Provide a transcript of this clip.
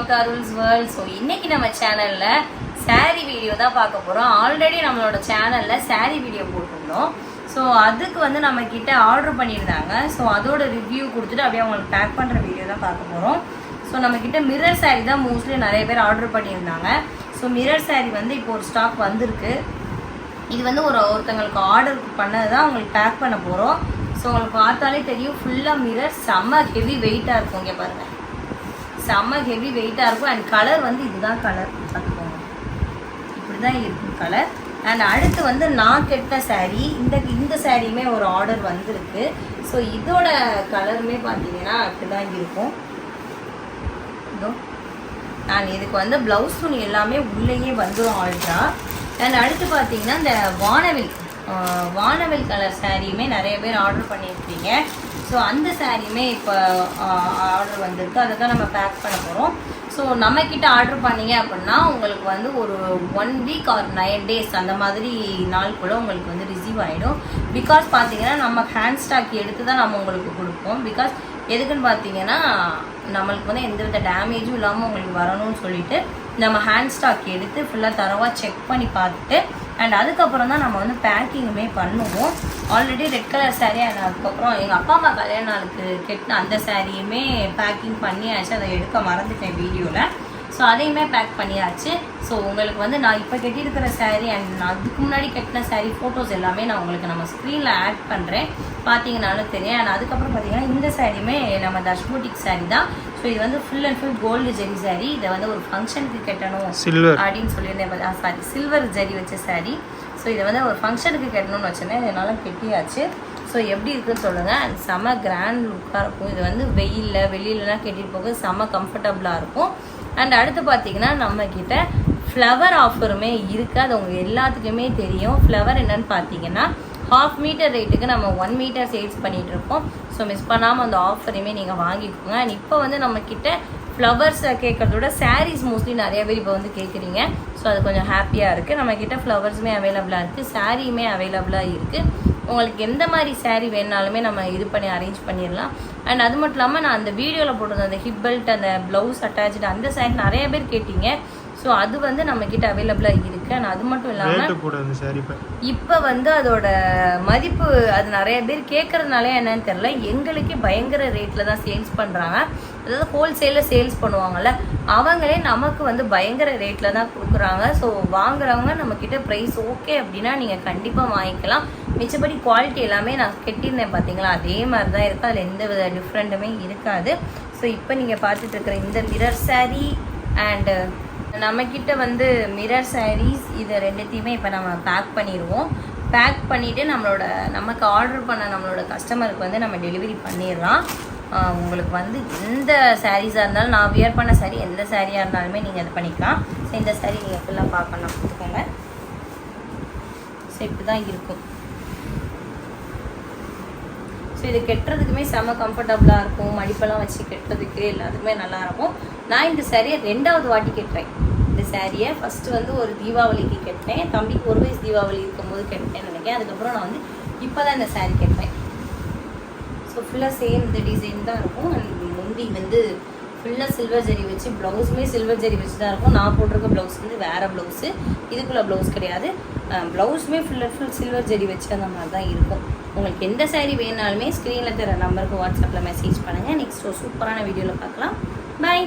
Welcome to Arul's world. So இன்னைக்கு நம்ம சேனல்ல saree வீடியோ தான் பார்க்க போறோம். ஆல்ரெடி நம்மளோட சேனல்ல saree வீடியோ போட்டிருந்தோம். ஸோ அதுக்கு வந்து நம்ம கிட்ட ஆர்டர் பண்ணியிருந்தாங்க. ஸோ அதோட ரிவ்யூ கொடுத்துட்டு அப்படியே அவங்களுக்கு பேக் பண்ற வீடியோ தான் பார்க்க போறோம். ஸோ நம்ம கிட்ட மிரர் saree தான் மோஸ்ட்லி நிறைய பேர் ஆர்டர் பண்ணியிருந்தாங்க. ஸோ மிரர் saree வந்து இப்போ ஒரு ஸ்டாக் வந்திருக்கு. இது வந்து ஒருத்தங்களுக்கு ஆர்டர் பண்ணது தான் உங்களுக்கு பேக் பண்ண போகிறோம். ஸோ உங்களுக்கு பார்த்தாலே தெரியும், ஃபுல்லாக மிரர் செம்ம ஹெவி வெயிட்டாக இருக்கும். இங்கே பாருங்கள், செம்ம ஹெவி வெயிட்டாக இருக்கும். அண்ட் கலர் வந்து இதுதான் கலர், பார்த்துக்கோங்க, இப்படி தான் இருக்கும் கலர். அண்ட் அடுத்து வந்து நான் கெட்ட saree, இந்த சாரியுமே ஒரு ஆர்டர் வந்திருக்கு. ஸோ இதோட கலருமே பார்த்தீங்கன்னா அப்படி தான் இருக்கும். இதோ நான் இதுக்கு வந்து ப்ளவுஸ் துணி எல்லாமே உள்ளேயே வந்துடும் ஆல்ட்ரா. அண்ட் அடுத்து பார்த்தீங்கன்னா இந்த வானவில் கலர் சாரியுமே நிறைய பேர் ஆர்டர் பண்ணியிருக்கீங்க. ஸோ அந்த சாரியுமே இப்போ ஆர்டர் வந்திருக்கு. அதை தான் நம்ம பேக் பண்ண போகிறோம். ஸோ நம்மக்கிட்ட ஆர்டர் பண்ணிங்க அப்படின்னா உங்களுக்கு வந்து ஒரு 1 வீக் ஆர் 9 டேஸ் அந்த மாதிரி நாள் கூட உங்களுக்கு வந்து ரிசீவ் ஆகிடும். பிகாஸ் பார்த்தீங்கன்னா நம்ம ஹேண்ட் ஸ்டாக் எடுத்து தான் நம்ம உங்களுக்கு கொடுப்போம். பிகாஸ் எதுக்குன்னு பார்த்தீங்கன்னா நம்மளுக்கு வந்து எந்தவித டேமேஜும் இல்லாமல் உங்களுக்கு வரணும்னு சொல்லிட்டு நம்ம ஹேண்ட் ஸ்டாக் எடுத்து ஃபுல்லாக தரவாக செக் பண்ணி பார்த்துட்டு அண்ட் அதுக்கப்புறம் தான் நம்ம வந்து பேக்கிங்குமே பண்ணுவோம். Already red colour saree, and அதுக்கப்புறம் எங்கள் அப்பா அம்மா கல்யாண நாளுக்கு கெட்டின அந்த சாரியுமே பேக்கிங் பண்ணியாச்சு. அதை எடுக்க மறந்துட்டேன் வீடியோவில். ஸோ அதையுமே பேக் பண்ணியாச்சு. ஸோ உங்களுக்கு வந்து நான் இப்போ கட்டியிருக்கிற saree அண்ட் அதுக்கு முன்னாடி கட்டின saree ஃபோட்டோஸ் எல்லாமே நான் உங்களுக்கு நம்ம ஸ்க்ரீனில் ஆட் பண்ணுறேன், பார்த்தீங்கன்னாலும் தெரியும். அண்ட் அதுக்கப்புறம் பார்த்தீங்கன்னா இந்த சாரியுமே நம்ம தஷ்பூட்டிக் saree தான். ஸோ இது வந்து full and full gold zari saree. இதை வந்து ஒரு ஃபங்க்ஷனுக்கு கட்டணும் அப்படின்னு சொல்லியிருந்தேன். சாரி, சில்வர் ஜெரி வச்ச saree. ஸோ இதை வந்து ஒரு ஃபங்க்ஷனுக்கு கட்டணும்னு வச்சோன்னே இதனால் கெட்டியாச்சு. ஸோ எப்படி இருக்குன்னு சொல்லுங்கள். அண்ட் செம்ம கிராண்ட் லுக்காக இருக்கும். இது வந்து வெளியிலலாம் கட்டிட்டு போக செம்ம கம்ஃபர்டபுளாக இருக்கும். அண்ட் அடுத்து பார்த்தீங்கன்னா நம்மக்கிட்ட ஃப்ளவர் ஆஃபருமே இருக்குது. அது உங்கள் எல்லாத்துக்குமே தெரியும். ஃப்ளவர் என்னன்னு பார்த்தீங்கன்னா 1/2 மீட்டர் ரேட்டுக்கு நம்ம 1 மீட்டர் சேல்ஸ் பண்ணிகிட்டு இருக்கோம். ஸோ மிஸ் பண்ணாமல் அந்த ஆஃபரையுமே நீங்கள் வாங்கிக்கோங்க. அண்ட் இப்போ வந்து நம்மக்கிட்ட ஃப்ளவர்ஸை கேட்குறதோட சாரீஸ் மோஸ்ட்லி நிறைய பேர் இப்போ வந்து கேட்குறீங்க. ஸோ அது கொஞ்சம் ஹாப்பியாக இருக்குது. நம்மக்கிட்ட ஃப்ளவர்ஸுமே அவைலபிளாக இருக்குது, சாரியுமே அவைலபிளாக இருக்குது. உங்களுக்கு எந்த மாதிரி saree வேணாலுமே நம்ம இது பண்ணி அரேஞ்ச் பண்ணிடலாம். அண்ட் அது மட்டும் இல்லாமல் நான் அந்த வீடியோவில் போட்டிருந்தேன் அந்த ஹிப் பெல்ட், அந்த ப்ளவுஸ் அட்டாச்சு, அந்த saree நிறைய பேர் கேட்டீங்க. ஸோ அது வந்து நம்மக்கிட்ட அவைலபிளாக இருக்குது. அண்ட் அது மட்டும் இல்லாமல் இப்போ வந்து அதோட மதிப்பு அது நிறைய பேர் கேட்குறதுனால என்னன்னு தெரில, எங்களுக்கே பயங்கர ரேட்டில் தான் சேல்ஸ் பண்ணுறாங்க. அதாவது ஹோல்சேலில் சேல்ஸ் பண்ணுவாங்கள்ல, அவங்களே நமக்கு வந்து பயங்கர ரேட்டில் தான் கொடுக்குறாங்க. ஸோ வாங்குறவங்க நம்மக்கிட்ட ப்ரைஸ் ஓகே அப்படின்னா நீங்கள் கண்டிப்பாக வாங்கிக்கலாம். மிச்சப்படி குவாலிட்டி எல்லாமே நான் கட்டியிருந்தேன் பார்த்தீங்களா, அதே மாதிரி தான் இருக்குது. அதில் எந்த வித டிஃப்ரெண்ட்டுமே இருக்காது. ஸோ இப்போ நீங்கள் பார்த்துட்டு இருக்கிற இந்த மிரர் saree அண்டு நம்மக்கிட்ட வந்து மிரர் sarees இது ரெண்டுத்தையுமே இப்போ நம்ம பேக் பண்ணிடுவோம். பேக் பண்ணிவிட்டு நமக்கு ஆர்டர் பண்ண நம்மளோட கஸ்டமருக்கு வந்து நம்ம டெலிவரி பண்ணிடலாம். உங்களுக்கு வந்து எந்த சாரீஸாக இருந்தாலும், நான் வியர் பண்ண saree எந்த சாரியாக இருந்தாலுமே நீங்கள் இது பண்ணிக்கலாம். ஸோ இந்த saree நீங்கள் ஃபுல்லாக பார்க்கணும் பார்த்துக்கோங்க. ஸோ இப்படி தான் இருக்கும். ஸோ இது கெட்டுறதுக்குமே செம்ம கம்ஃபர்டபுளாக இருக்கும். மடிப்பெல்லாம் வச்சு கெட்டுறதுக்கு எல்லாத்துக்குமே நல்லாயிருக்கும். நான் இந்த சாரியை 2வது வாட்டி கட்டுறேன். இந்த சாரியை ஃபஸ்ட்டு வந்து ஒரு தீபாவளிக்கு கட்டினேன், தம்பிக்கு 1 வயசு தீபாவளி இருக்கும்போது கட்டினேன்னு நினைக்கிறேன். அதுக்கப்புறம் நான் வந்து இப்போ தான் இந்த saree கட்டுறேன். ஸோ ஃபுல்லாக சேம் இந்த டிசைன் தான் இருக்கும். அண்ட் முந்தி வந்து ஃபுல்லாக சில்வர் ஜெரி வச்சு, ப்ளவுஸுமே சில்வர் ஜெரி வச்சு தான் இருக்கும். நான் போட்டிருக்க ப்ளவுஸ் வந்து வேறு ப்ளவுஸு, இதுக்குள்ளே ப்ளவுஸ் கிடையாது. ப்ளவுஸுமே ஃபுல் அண்ட் ஃபுல் சில்வர் ஜெரி வச்சு அந்த மாதிரி தான் இருக்கும். உங்களுக்கு எந்த saree வேணாலுமே ஸ்க்ரீனில் தர நம்பருக்கு வாட்ஸ்அப்பில் மெசேஜ் பண்ணுங்கள். நெக்ஸ்ட் ஒரு சூப்பரான வீடியோவில் பார்க்கலாம். பாய்.